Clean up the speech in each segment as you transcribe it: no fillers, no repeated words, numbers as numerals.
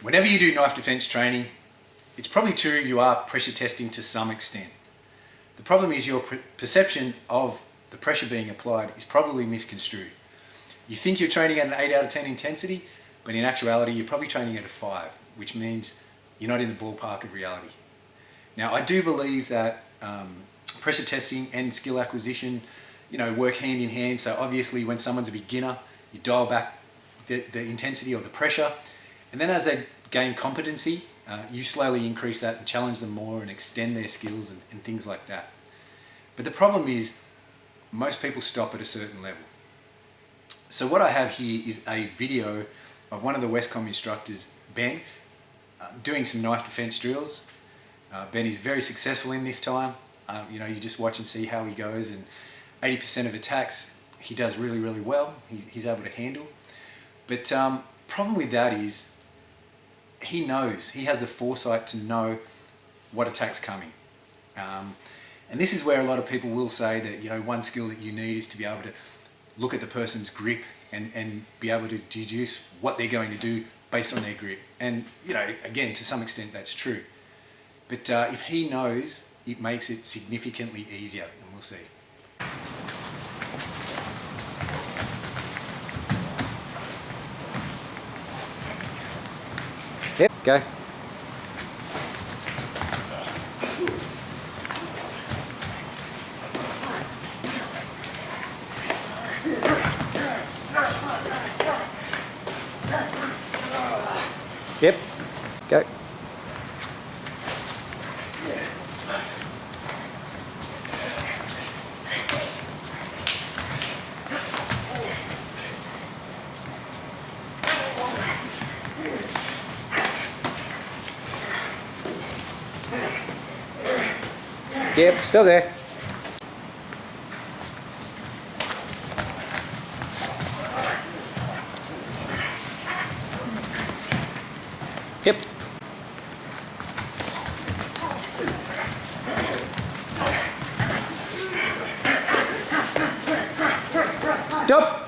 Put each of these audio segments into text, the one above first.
Whenever you do knife defense training, it's probably true you are pressure testing to some extent. The problem is your perception of the pressure being applied is probably misconstrued. You think you're training at an 8 out of 10 intensity, but in actuality you're probably training at a 5, which means you're not in the ballpark of reality. Now, I do believe that pressure testing and skill acquisition, work hand in hand. So obviously when someone's a beginner, you dial back the intensity or the pressure, and then as they gain competency, you slowly increase that and challenge them more and extend their skills and things like that. But the problem is most people stop at a certain level. So what I have here is a video of one of the Westcom instructors, Ben, doing some knife defense drills. Ben is very successful in this time. You just watch and see how he goes, and 80% of attacks he does really, really well. He's able to handle. But problem with that is he knows, he has the foresight to know what attack's coming. And this is where a lot of people will say that one skill that you need is to be able to look at the person's grip and be able to deduce what they're going to do based on their grip. And again, to some extent that's true. But if he knows, it makes it significantly easier, and we'll see. Yep, go. Yep, go. Yep, still there. Yep. Stop.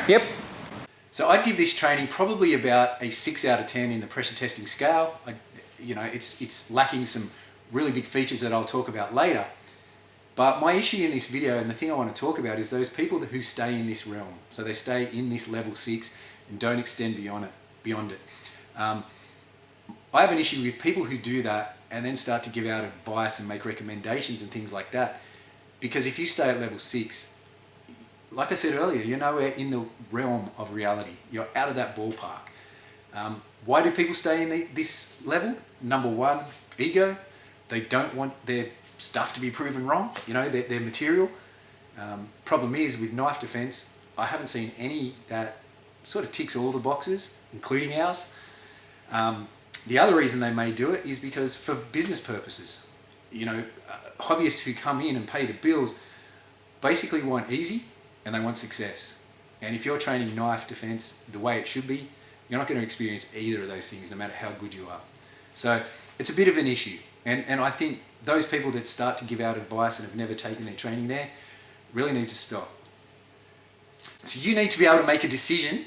Yep. So I'd give this training probably about a 6 out of 10 in the pressure testing scale. It's lacking some really big features that I'll talk about later. But my issue in this video, and the thing I want to talk about, is those people who stay in this realm. So they stay in this level 6 and don't extend beyond it. I have an issue with people who do that and then start to give out advice and make recommendations and things like that. Because if you stay at level 6, like I said earlier, you're nowhere in the realm of reality. You're out of that ballpark. Why do people stay in this level? Number one, ego. They don't want their stuff to be proven wrong, their material. Problem is, with knife defense, I haven't seen any that sort of ticks all the boxes, including ours. The other reason they may do it is because for business purposes. Hobbyists who come in and pay the bills basically want easy and they want success. And if you're training knife defense the way it should be, you're not going to experience either of those things, no matter how good you are. So it's a bit of an issue. And I think those people that start to give out advice and have never taken their training there really need to stop. So you need to be able to make a decision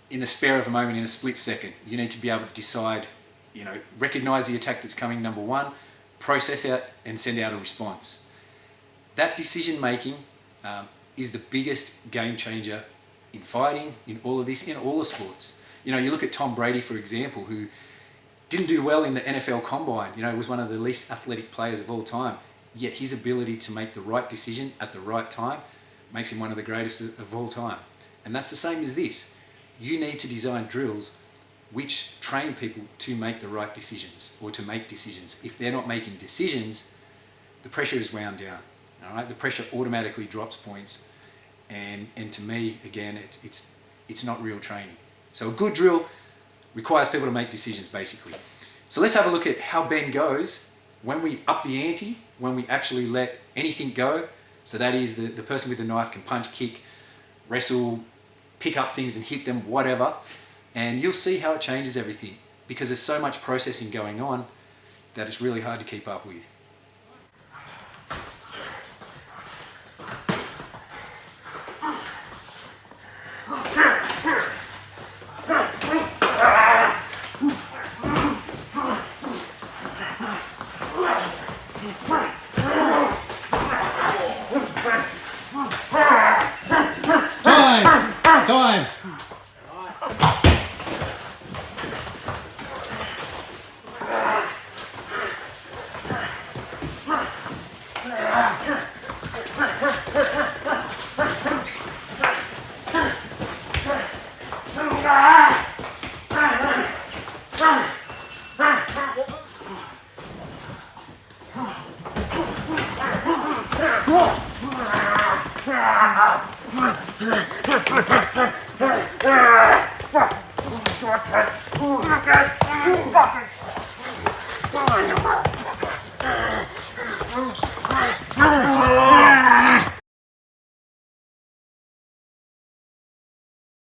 in the spare of a moment, in a split second. You need to be able to decide, recognize the attack that's coming, number one, process it and send out a response. That decision making is the biggest game changer in fighting, in all of this, in all the sports. You look at Tom Brady, for example, who didn't do well in the NFL Combine, was one of the least athletic players of all time, yet his ability to make the right decision at the right time makes him one of the greatest of all time. And that's the same as this. You need to design drills which train people to make the right decisions, or to make decisions. If they're not making decisions, the pressure is wound down. All right, the pressure automatically drops points, and to me, again, it's not real training. So a good drill requires people to make decisions, basically. So let's have a look at how Ben goes when we up the ante, when we actually let anything go. So that is the person with the knife can punch, kick, wrestle, pick up things and hit them, whatever, and you'll see how it changes everything, because there's so much processing going on that it's really hard to keep up with. Time! Fucking